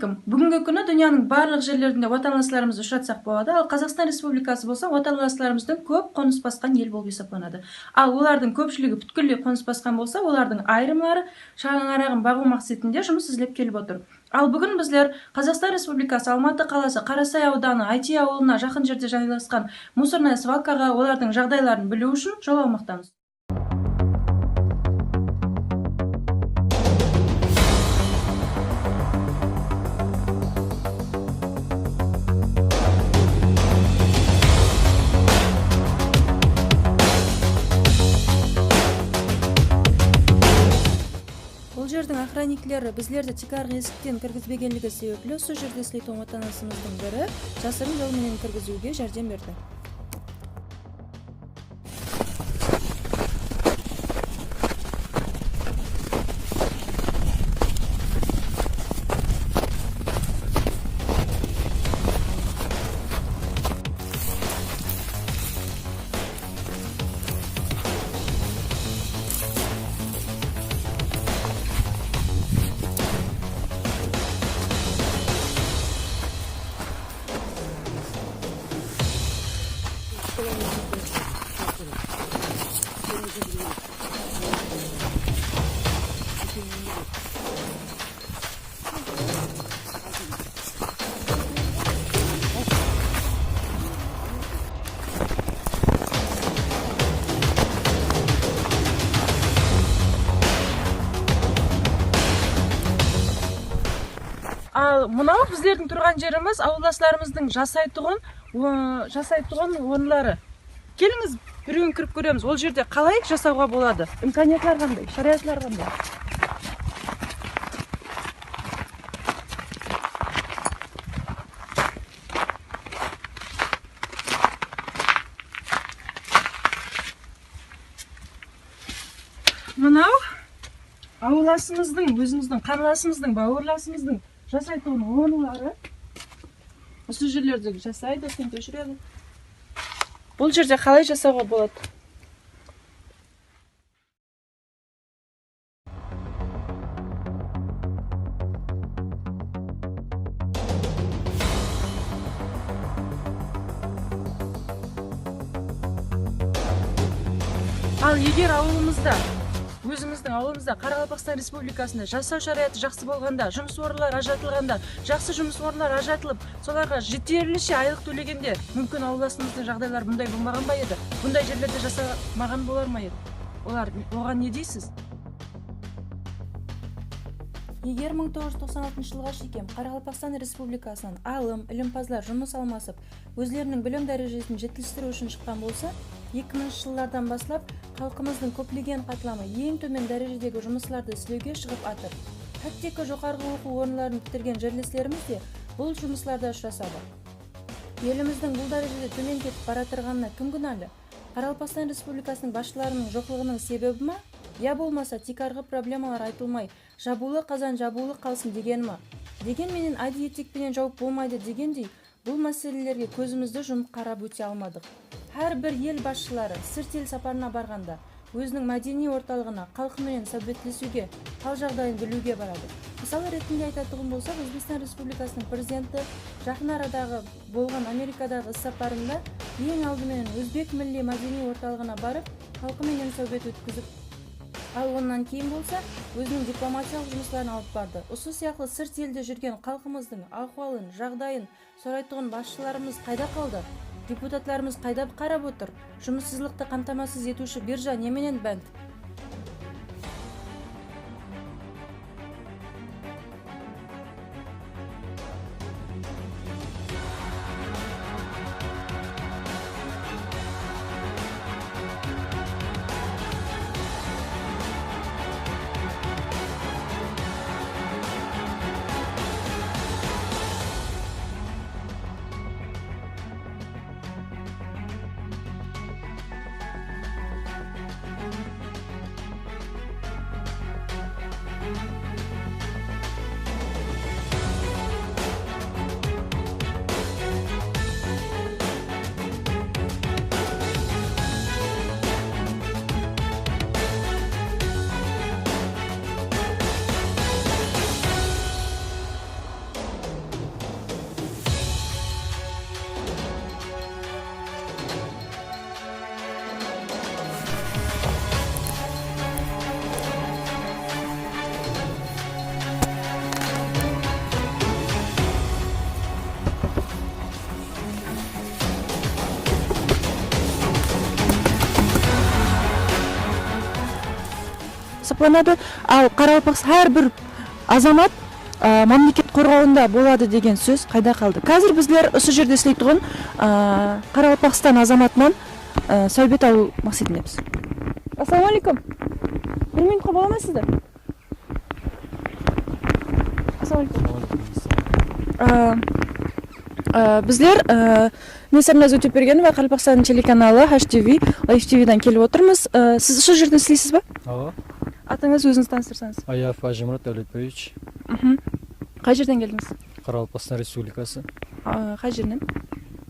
алейкум. Бүгүнкү күнү дүйнөнүн барлык жерлеринде отандаштарыбызды учуратсак болот. Ал Казакстан Республикасы болсо отандаштарыбыздын көп конус баскан эл болуп эсептелет. Ал улардын көпчүлүгү бүткүлөй конус баскан болсо, улардын айрымдары шаңарагын багуу максатында жумуш издеп келип отур. Ал бүгүн bizler Казакстан Республикасы Алматы каласы Карасай ауданы Айти ауылуна жакын жерде жайгашкан мусорная свалкага олардын жагдайларын билүү үчүн жол алмактабыз. Бул жердин охранниктери bizlerди тикаргы эсиктен киргизбегенлиги себеплүү ушул жерде иштейтин отанасыбыздын бири жасырын жол менен киргизүүгө жардам берди. Ал мынау біздердің тұрған жеріміз ауылдашларымыздың жасай тұғын орынлары. Келіңіз біреуін кіріп көреміз. Ол жерде қалай жасауға болады? Имканиятлар қандай, шариатлар қандай? Мынау ауылдасымыздың, өзіміздің қарласымыздың, бауырласымыздың жасайтын орынлары. Осы жерлерде жасайды, сен көшіреді. Бұл жерде қалай жасауға болады? Ал егер ауылымызда өзіміздің ауылымызда Қарақалпақстан Республикасында жасау шарияты жақсы болғанда, жұмыс орындар ажыратылғанда, жақсы жұмыс орындар ажыратылып, соларға жетерліше айлық төлегенде, мүмкін ауылдасымыздың жағдайлары бұндай болмаған ба еді? Бұндай жерлерде жасамаған болар ма еді? Оған не дейсіз? Егер 1996 жылға шейін Қарақалпақстан Республикасынан алым, илимпазлар жұмыс алмасып, өзлерінің білім дәрежесін жетілдіру үшін шыққан болса, 2000 жылдардан баслап халқымыздың көплеген қатламы ең төмен дәрежедегі жұмысларды істеуге шығып атыр. Хаттекі жоғарғы оқу орынларын бітірген жерлестеріміз де бұл жұмысларда ұшырасады. Еліміздің бұл дәрежеде төмен кетіп бара тұрғанына кім күнәлі? Қарақалпақстан Республикасының басшыларының жоқлығының себебі ма? Я болмаса тикарғы проблемалар айтылмай, жабулы қазан жабулы қалсын деген ма? Дегенменен айды етекпенен жауып болмайды дегендей, бұл мәселелерге көзімізді жұмып қарап өте алмадық. Әрбір ел басшылары сырт ел сапарына барғанда, өзінің мәдени орталығына халқымен сәбетлесуге, хал жағдайын білуге барады. Мысалы ретінде айтатұғын болса, Өзбекстан Республикасының президенті жақын арадағы болған Америкадағы іс-сапарында ең алдымен өзбек милли мәдени орталығына барып, халқымен сәбет өткізіп, ал онан кейін болса, өзінің дипломатиялық жұмыстарын алып барды. Осы сияқты сырт елде жүрген халқымыздың ахуалын, жағдайын сұрайтұғын басшыларымыз қайда қалды? Депутатларымыз қайда қарап отыр? Жұмыссыздықты қамтамасыз етуші биржа неменен бәнд? жасапланады. Ал ар бир азамат мамлекет коргоонда болот деген сөз кайда калды? Қазір bizler ошол жерде иштей турган Карабакстан азаматынан сөйбөт алуу максатындабыз. Ассаламу алейкум. Бир минутка бола ма сизде? Ассаламу алейкум. Bizler мен Сарназ Өтепбергенова, Карабакстан телеканалы HTV, Live TV-дан келип отурмуз. Сиз ошол жерде иштейсиз ба? Ооба. Атыңыз өзүңүз тааныштырсаңыз. Аяф Ажимурат Давлетбекович. Кай жерден келдиңиз? Карабакстан Республикасы. Кай жерден?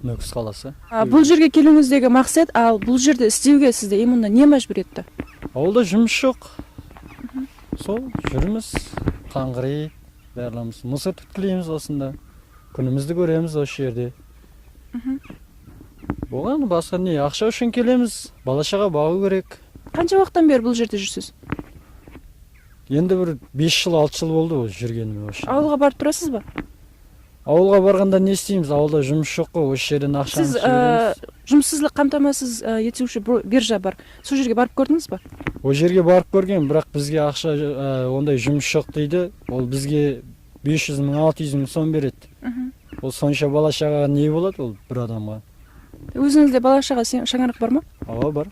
Нөкүс каласы. Бул жерге келүүңүздөгү максат, ал бул жерде иштөөгө сизди эмне не мажбур этти? Ауылда жумуш жок. Сол жүрүмүз, каңгырайып, баарларыбыз мусор түткүлөйбүз осунда. Күнүмүздү көрөбүз ошол жерде. Болгон башка не, акча үчүн келебиз, бала чага багуу керек. Канча убакыттан бери бул жерде жүрсүз? Енді бір 5 жыл, 6 жыл болды жүргеніме ошо. Ауылга барып турасызбы? Ауылга барганда не істейміз? Ауылда жұмыс жоқ қой, ошол жерден акчаны жиберемиз. Сиз жұмыссыздык камтамасыз этүүчү биржа бар. Сол жерге барып көрдүңүзбү? О жерге барып көргем, бирок бизге акча ондай жұмыс жоқ дейді. Ол бизге 500 мың, 600 мың сом берет. Ол сонша бала чагага не болот ол бир адамга? Өзүңүздө бала чага шаңарак бармы? Ооба, бар.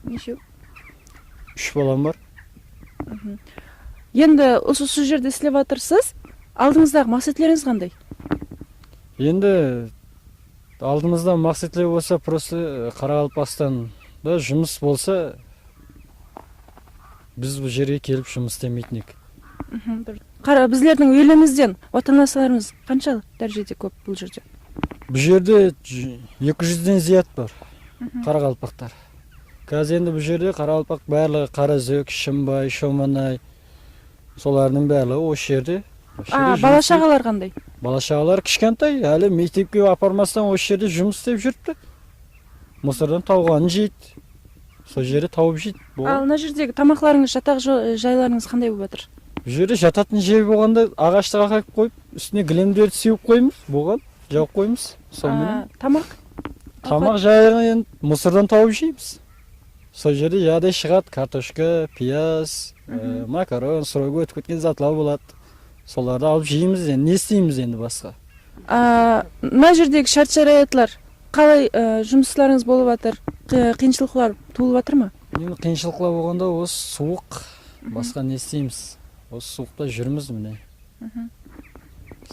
Нечеу? 3 балам бар. Енді ошол жерде иштеп атырсыз. Алдыңыздагы максатларыңыз кандай? Енді алдымызда максатлар болса, просто Карабакстанда жұмыс болса, биз бул жерге келип жұмыс істемейтін ек. Біздердің елімізден отандастарымыз қанша дәрежеде көп бұл жерде? Бұл жерде 200-ден зият бар қарақалпақтар. Қазір енді бұл жерде қарақалпақ барлығы Қаразөк, Шымбай, Шоманай, солардың барлығы осы жерде. Бала шағалар қандай? Бала шағалар кішкентай, әлі мектепке апармастан осы жерде жұмыс істеп жүріпті. Мусордан тауғанын жейді. Сол жерде тауып жейді. Ал мына жердегі тамақларыңыз, жатақ жайларыңыз қандай болып жатыр? Бұл жерде жататын жер болғанда ағашты қақайып қойып, үстіне кілемдерді сеуіп қоймыз, болған, жауып қоймыз. Тамақ? Тамақ жайын мусордан тауып жейміз. Сол жерде яғдай шығады, картошка, пияз, макарон, сұройға өтіп кеткен затлар болады. Соларды алып жейміз, не істейміз енді басқа? Мына жердегі шарт-шараятлар қалай жұмысларыңыз болып жатыр? Қиыншылықтар туылып жатыр ма? Енді қиыншылықтар болғанда осы суық, басқа не істейміз? Осы суықта жүрміз міне.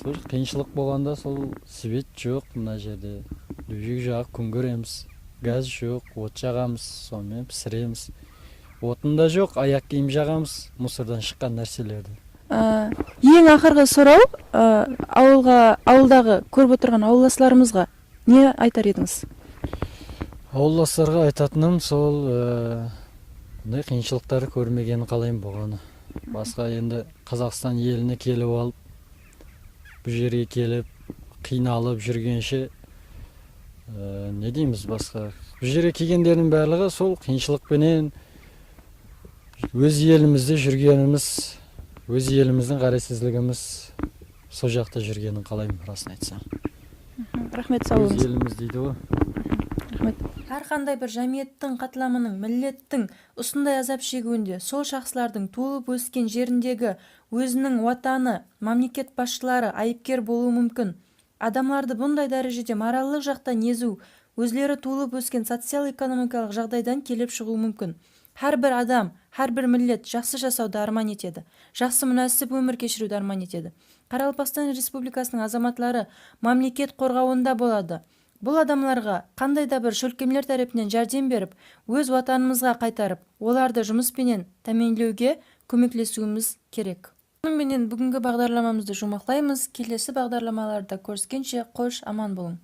Сол қиыншылық болғанда сол свет жоқ мына жерде. Дөйек жағып күн көреміз. Газ жоқ, от жағамыз, сонымен пісіреміз. Отында жоқ, аяқ киім жағамыз, мусордан шыққан нәрселерді. Ең ақырғы сұрау, ауылдағы көріп отырған ауылдастарымызға не айтар едіңіз? Ауылдастарға айтатыным сол мындай қиыншылықтарды көрмегенін қалаймын болғаны. Басқа енді Қазақстан еліне келіп алып, бұл жерге келіп, қиналып жүргенше не дейміз басқа? Бұл жерге келгендердің барлығы сол қиыншылықпенен өз елімізде жүргеніміз, өз еліміздің қарайсыздығымыз сол жақта жүргенін қалаймын, расын айтсам. Рахмет, сау болыңыз. Өз еліміз дейді ғой. Рахмет. Әрқандай бір жамиеттің қатламының, миллеттің осындай азап шегуінде сол шақсылардың туылып өскен жеріндегі өзінің ватаны, мемлекет басшылары айыпкер болуы мүмкін. Адамларды бұндай дәрежеде моральдық жақтан езу, өзлері туылып өскен социал-экономикалық жағдайдан келіп шығуы мүмкін. Әрбір адам, әрбір миллет жақсы жасауды арман етеді. Жақсы мұнасып өмір кешіруді арман етеді. Карабакстан Республикасының азаматлары мемлекет қорғауында болады. Бұл адамларға қандай да бір шөлкемлер тарапынан жәрдем беріп, өз ватанымызға қайтарып, оларды жұмыспенен тәмінлеуге көмектесуіміз керек. Менен бүгінгі бағдарламамызды жұмақлаймыз. Келесі бағдарламаларда көріскенше қош аман болың.